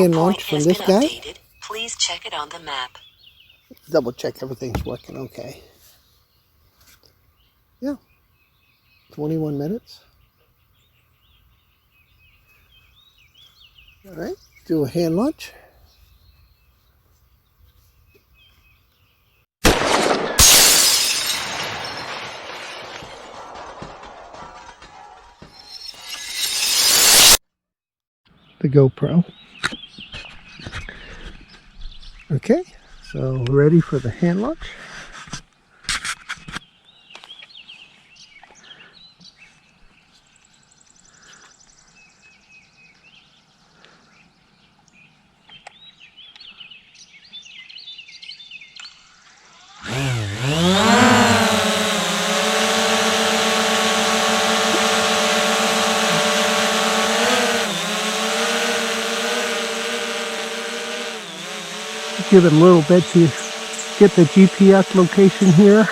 hand launch from this guy. Please check it on the map. Double check everything's working okay. Yeah, 21 minutes. All right, do a hand launch. The GoPro. Okay, so ready for the hand launch. Give it a little bit to get the GPS location here.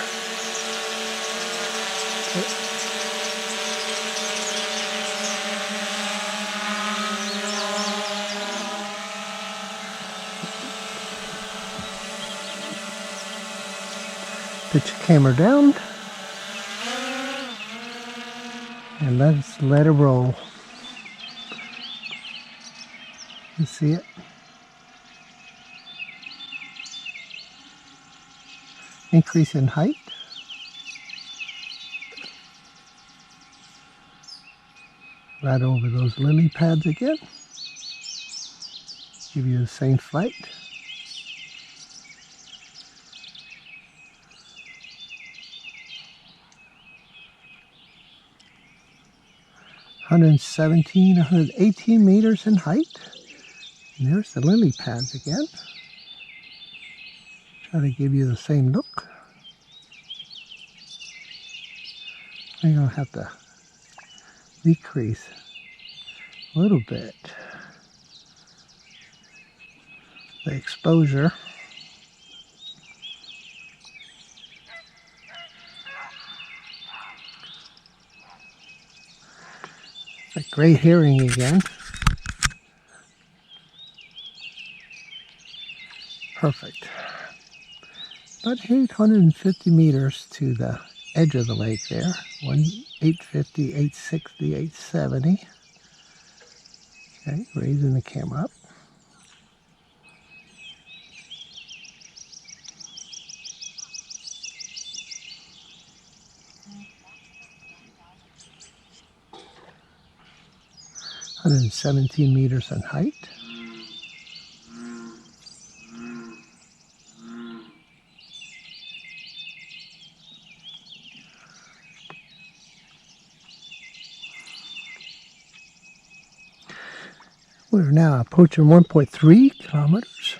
Put your camera down and let's let it roll. You see it? Increase in height. Right over those lily pads again. Give you the same flight. (117, 118 meters in height. And there's the lily pads again. Try to give you the same look. I'm going to have to decrease a little bit the exposure. That gray herring again. Perfect. About 850 meters to the edge of the lake there. 850, 860, 870. Okay, raising the camera up. (117 meters in height). We're now approaching 1.3 kilometers.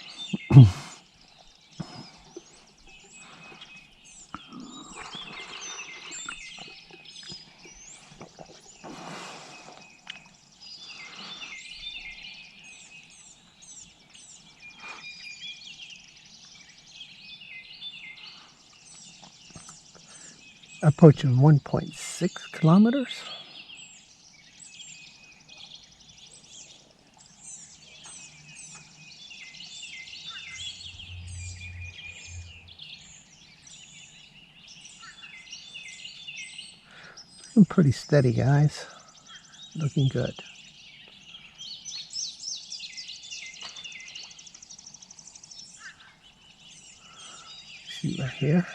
Approaching 1.6 kilometers. Looking pretty steady, guys. Looking good. See right here.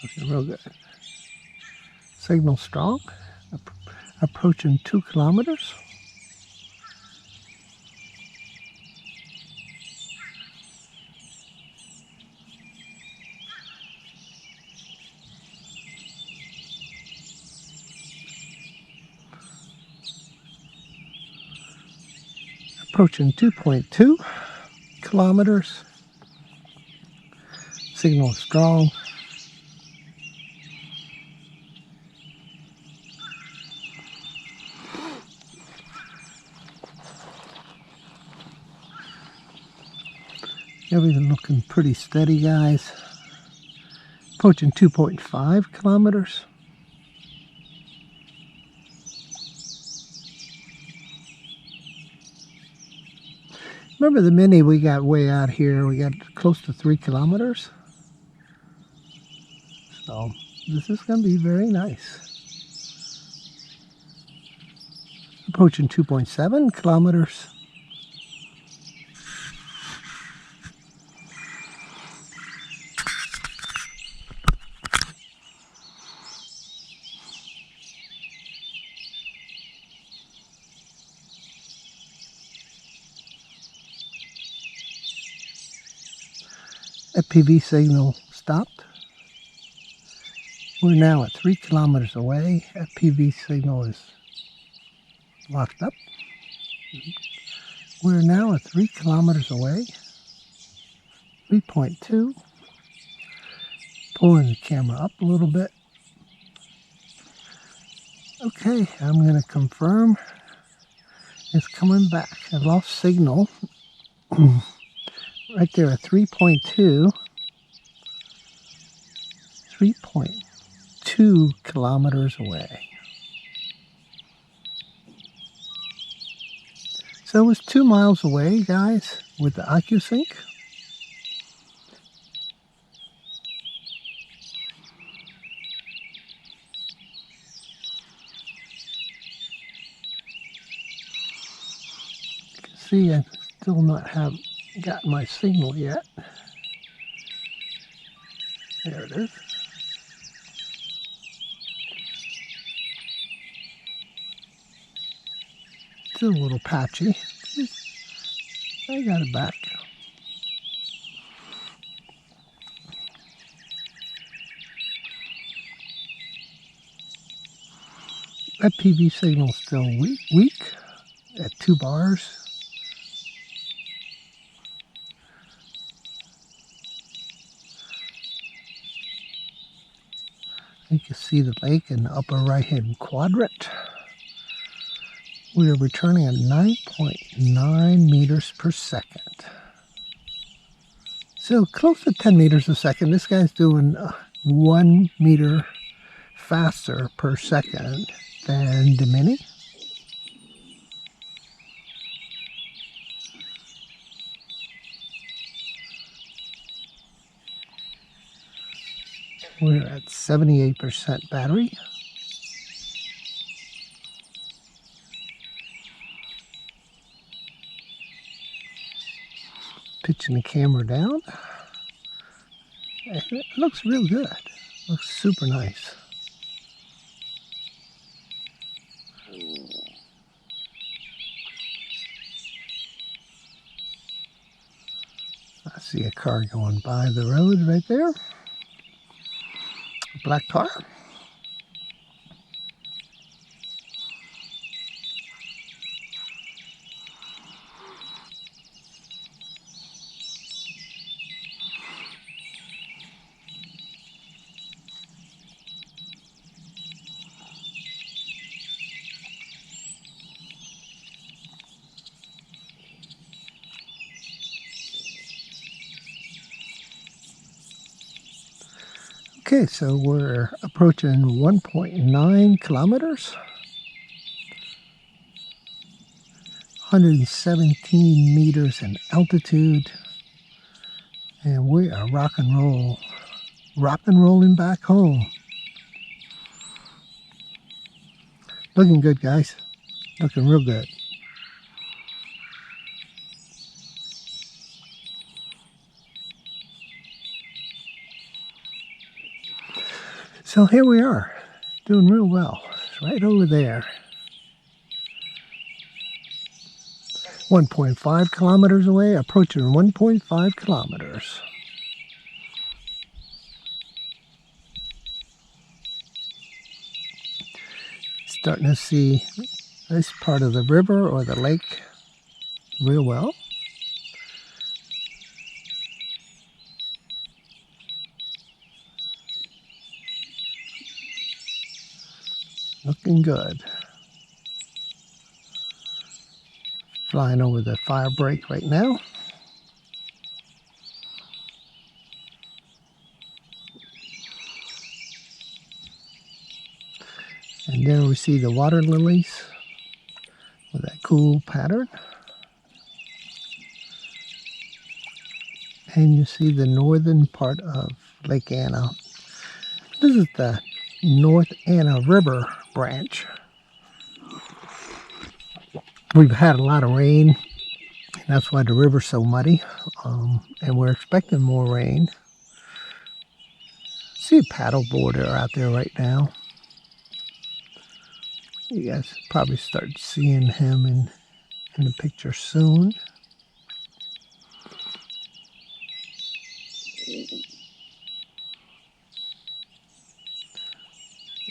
Looking real good. Signal strong. Approaching 2 kilometers. Approaching 2.2 kilometers. Signal strong. Everything looking pretty steady, guys. Approaching 2.5 kilometers. Remember the Mini we got way out here. We got close to 3 kilometers. So this is going to be very nice. Approaching 2.7 kilometers. FPV signal stopped. We're now at 3 kilometers away. FPV signal is locked up. We're now at 3 kilometers away. 3.2. Pulling the camera up a little bit. Okay, I'm going to confirm it's coming back. I lost signal. Right there at 3.2. 3.2 kilometers away. So it was 2 miles away, guys, with the OcuSync. You can see I still not have got my signal yet. There it is. Still a little patchy. I got it back. That PV signal is still weak at 2 bars. You can see the lake in the upper right hand quadrant. We are returning at 9.9 meters per second. So close to 10 meters a second. This guy's doing 1 meter faster per second than the Mini. We're at 78% battery. Pitching the camera down. It looks real good. Looks super nice. I see a car going by the road right there. A black car. Okay, so we're approaching 1.9 kilometers, 117 meters in altitude, and we are rock and rolling back home. Looking good, guys. Looking real good. So here we are, doing real well. It's right over there. 1.5 kilometers away, approaching 1.5 kilometers. Starting to see this part of the river or the lake real well. Looking good. Flying over the fire break right now. And there we see the water lilies with that cool pattern. And you see the northern part of Lake Anna. This is the North Anna River branch. We've had a lot of rain, and that's why the river's so muddy. And we're expecting more rain. See a paddle boarder out there right now. You guys probably start seeing him in the picture soon.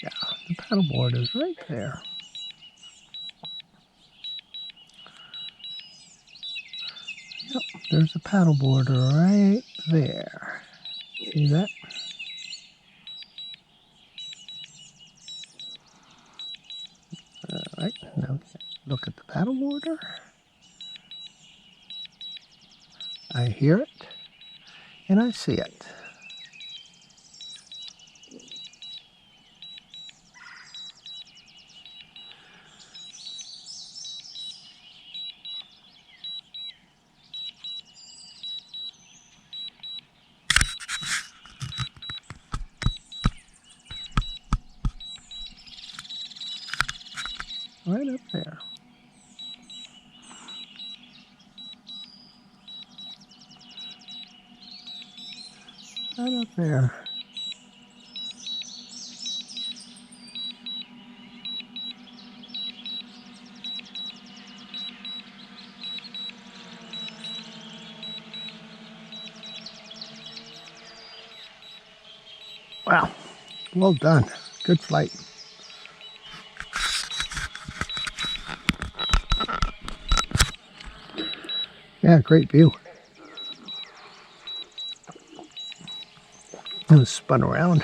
Yeah, the paddleboard is right there. Yep, there's a paddleboard right there. See that? All right, now look at the paddleboarder. I hear it, and I see it. Right up there. Right up there. Wow, well done. Good flight. Yeah, great view. It was spun around.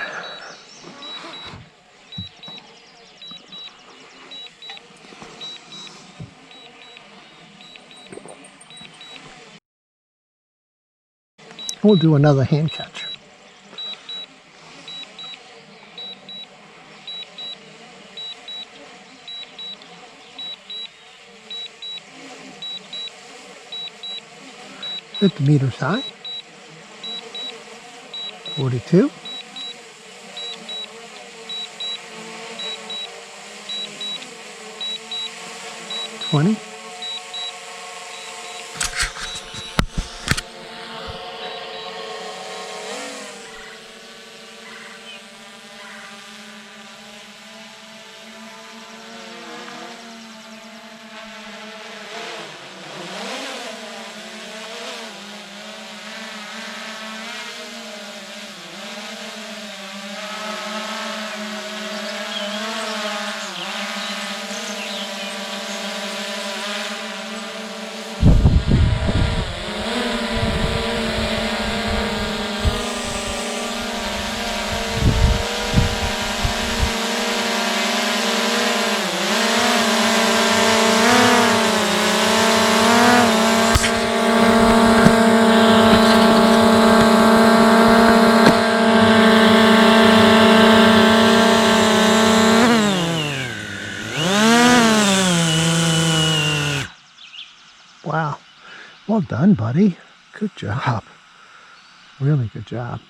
We'll do another hand catch. Hit the meters high. 42. 20. Wow. Well done, buddy. Good job. Really good job.